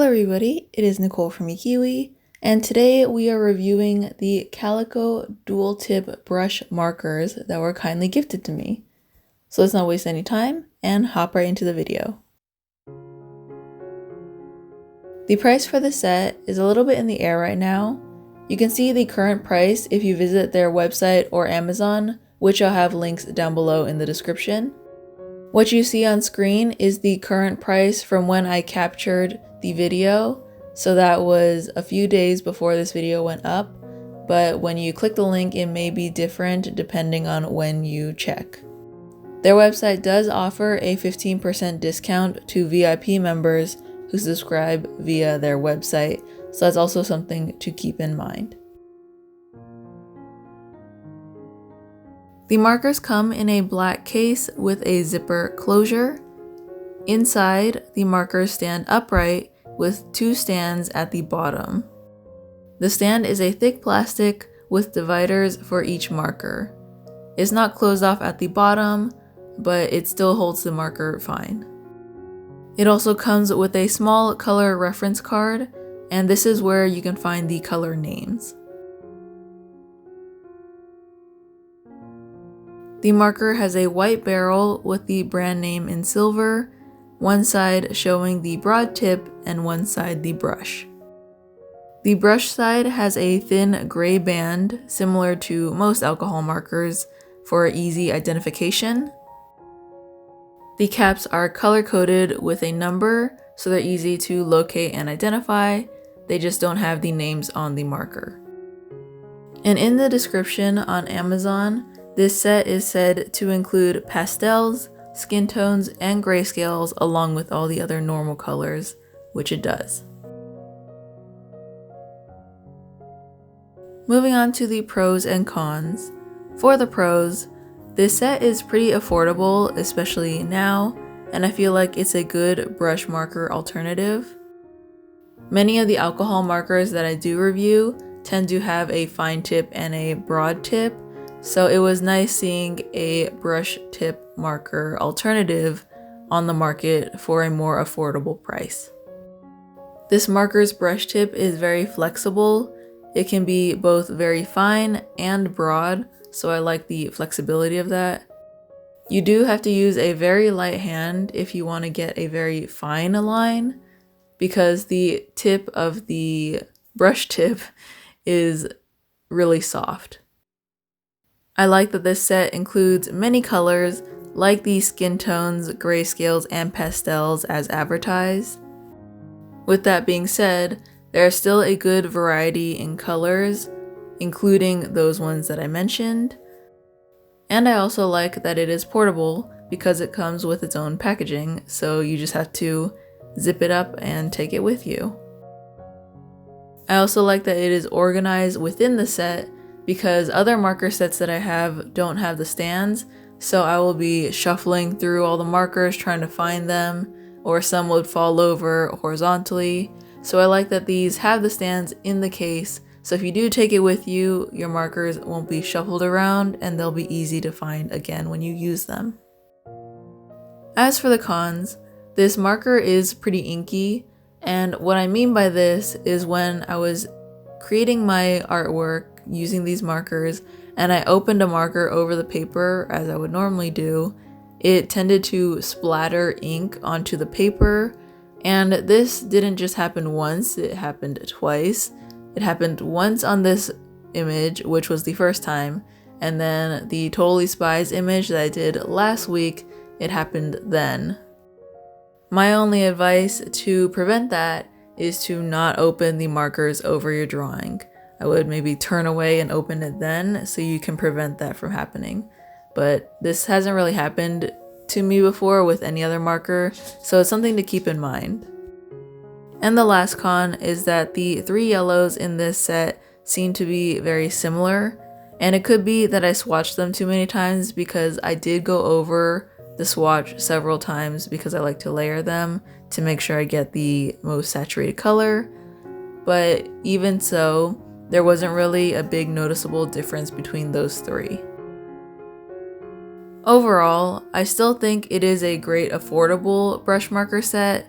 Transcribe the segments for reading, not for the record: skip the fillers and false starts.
everybody, it is Nicole from iiKiui, and today we are reviewing the Caliico dual tip brush markers that were kindly gifted to me. So let's not waste any time and hop right into the video. The price for the set is a little bit in the air right now. You can see the current price if you visit their website or Amazon, which I'll have links down below in the description. What you see on screen is the current price from when I captured the video, so that was a few days before this video went up, but when you click the link it may be different depending on when you check. Their website does offer a 15% discount to VIP members who subscribe via their website, so that's also something to keep in mind. The markers come in a black case with a zipper closure. Inside, the markers stand upright with two stands at the bottom. The stand is a thick plastic with dividers for each marker. It's not closed off at the bottom, but it still holds the marker fine. It also comes with a small color reference card, and this is where you can find the color names. The marker has a white barrel with the brand name in silver, one side showing the broad tip and one side the brush. The brush side has a thin gray band similar to most alcohol markers for easy identification. The caps are color-coded with a number, so they're easy to locate and identify. They just don't have the names on the marker. And in the description on Amazon, this set is said to include pastels, skin tones, and grayscales along with all the other normal colors, which it does. Moving on to the pros and cons. For the pros, this set is pretty affordable, especially now, and I feel like it's a good brush marker alternative. Many of the alcohol markers that I do review tend to have a fine tip and a broad tip, so it was nice seeing a brush tip marker alternative on the market for a more affordable price. This marker's brush tip is very flexible. It can be both very fine and broad, so I like the flexibility of that. You do have to use a very light hand if you want to get a very fine line, because the tip of the brush tip is really soft. I like that this set includes many colors, like the skin tones, grayscales, and pastels as advertised. With that being said, there is still a good variety in colors, including those ones that I mentioned. And I also like that it is portable because it comes with its own packaging, so you just have to zip it up and take it with you. I also like that it is organized within the set, because other marker sets that I have don't have the stands, so I will be shuffling through all the markers trying to find them, or some would fall over horizontally. So I like that these have the stands in the case, so if you do take it with you, your markers won't be shuffled around and they'll be easy to find again when you use them. As for the cons, this marker is pretty inky, and what I mean by this is when I was creating my artwork using these markers and I opened a marker over the paper as I would normally do, it tended to splatter ink onto the paper, and this didn't just happen once, it happened twice. It happened once on this image, which was the first time, and then the Totally Spies image that I did last week, it happened then. My only advice to prevent that is to not open the markers over your drawing. I would maybe turn away and open it then so you can prevent that from happening. But this hasn't really happened to me before with any other marker, so it's something to keep in mind. And the last con is that the three yellows in this set seem to be very similar, and it could be that I swatched them too many times because I did go over the swatch several times because I like to layer them to make sure I get the most saturated color. But even so, there wasn't really a big noticeable difference between those three. Overall, I still think it is a great affordable brush marker set.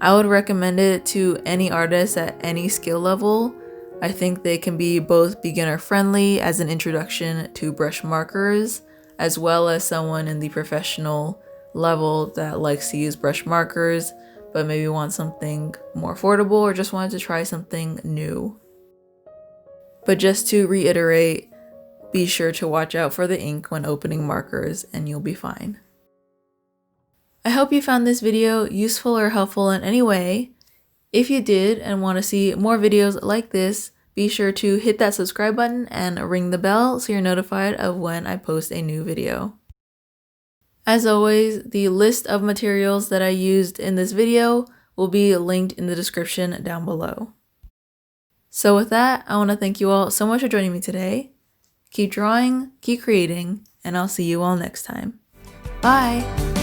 I would recommend it to any artist at any skill level. I think they can be both beginner friendly as an introduction to brush markers, as well as someone in the professional level that likes to use brush markers, but maybe wants something more affordable or just wanted to try something new. But just to reiterate, be sure to watch out for the ink when opening markers and you'll be fine. I hope you found this video useful or helpful in any way. If you did and want to see more videos like this, be sure to hit that subscribe button and ring the bell so you're notified of when I post a new video. As always, the list of materials that I used in this video will be linked in the description down below. So with that, I want to thank you all so much for joining me today. Keep drawing, keep creating, and I'll see you all next time. Bye!